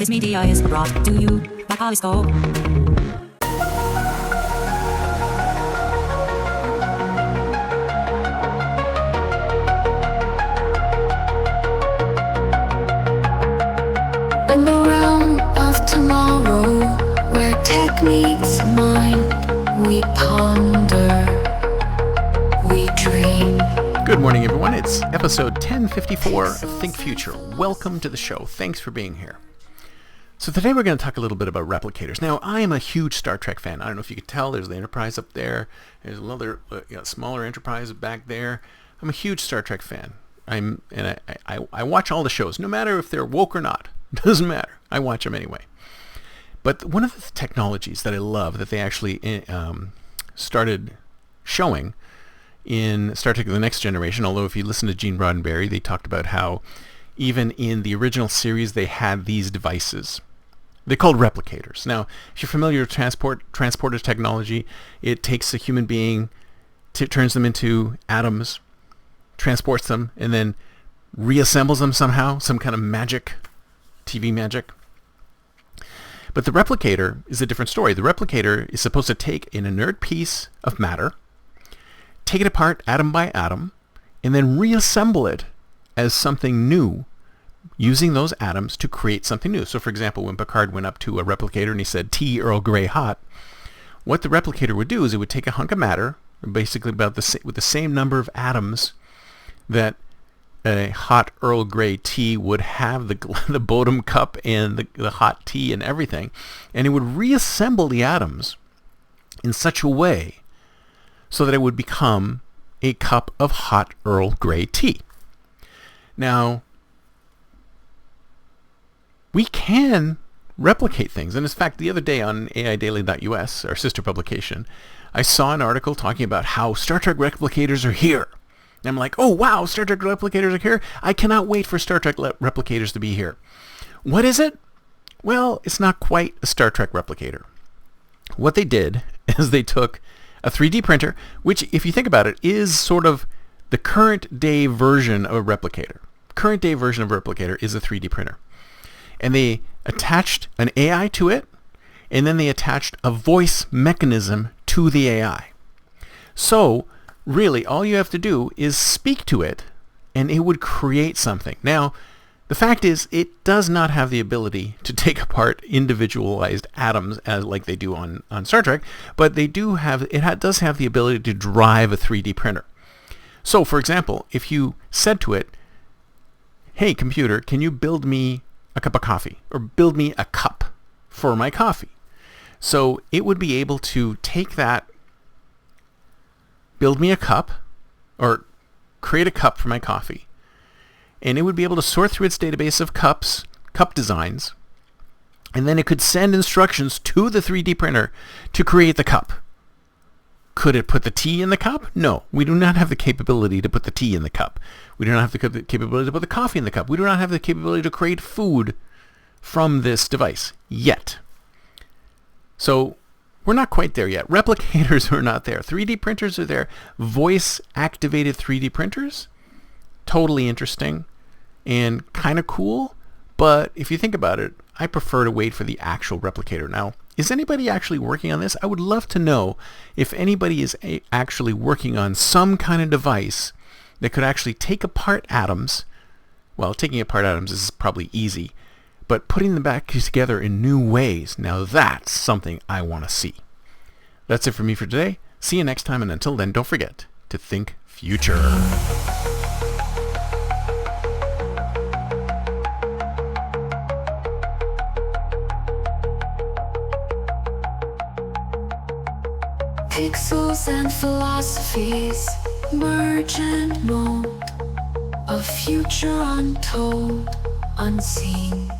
This media is brought to you by Polyscope. In the realm of tomorrow, where techniques mind, we ponder, we dream. Good morning, everyone. It's episode 1054 of Think Future. Welcome to the show. Thanks for being here. So today we're going to talk a little bit about replicators. Now, I am a huge Star Trek fan. I don't know if you can tell. There's the Enterprise up there. There's another smaller Enterprise back there. I'm a huge Star Trek fan. I watch all the shows, no matter if they're woke or not. Doesn't matter. I watch them anyway. But one of the technologies that I love that they actually started showing in Star Trek The Next Generation, although if you listen to Gene Roddenberry, they talked about how even in the original series they had these devices. They're called replicators. Now, if you're familiar with transporter technology, it takes a human being, turns them into atoms, transports them, and then reassembles them somehow, some kind of magic, TV magic. But the replicator is a different story. The replicator is supposed to take an inert piece of matter, take it apart atom by atom, and then reassemble it as something new using those atoms to create something new. So for example, when Picard went up to a replicator and he said, "Tea Earl Grey hot," what the replicator would do is it would take a hunk of matter, basically with the same number of atoms that a hot Earl Grey tea would have, the bottom cup and the hot tea and everything, and it would reassemble the atoms in such a way so that it would become a cup of hot Earl Grey tea. Now, we can replicate things. And in fact, the other day on AIDaily.us, our sister publication, I saw an article talking about how Star Trek replicators are here. And I'm like, oh wow, Star Trek replicators are here. I cannot wait for Star Trek replicators to be here. What is it? Well, it's not quite a Star Trek replicator. What they did is they took a 3D printer, which, if you think about it, is sort of the current day version of a replicator. Current day version of a replicator is a 3D printer. And they attached an AI to it, and then they attached a voice mechanism to the AI. So, really, all you have to do is speak to it, and it would create something. Now, the fact is, it does not have the ability to take apart individualized atoms as like they do on Star Trek, but they do have. Does have the ability to drive a 3D printer. So, for example, if you said to it, "Hey, computer, can you build me a cup of coffee, or build me a cup for my coffee?" So it would be able to take that, build me a cup, or create a cup for my coffee, and it would be able to sort through its database of cup designs, and then it could send instructions to the 3D printer to create the cup. Could it put the tea in the cup? No, we do not have the capability to put the tea in the cup. We do not have the capability to put the coffee in the cup. We do not have the capability to create food from this device yet. So we're not quite there yet. Replicators are not there. 3D printers are there. Voice-activated 3D printers, totally interesting and kind of cool. But if you think about it, I prefer to wait for the actual replicator. Now, is anybody actually working on this? I would love to know if anybody is actually working on some kind of device that could actually take apart atoms. Well, taking apart atoms is probably easy, but putting them back together in new ways, now that's something I want to see. That's it for me for today. See you next time, and until then, don't forget to think future. Pixels and philosophies merge and mold, a future untold, unseen.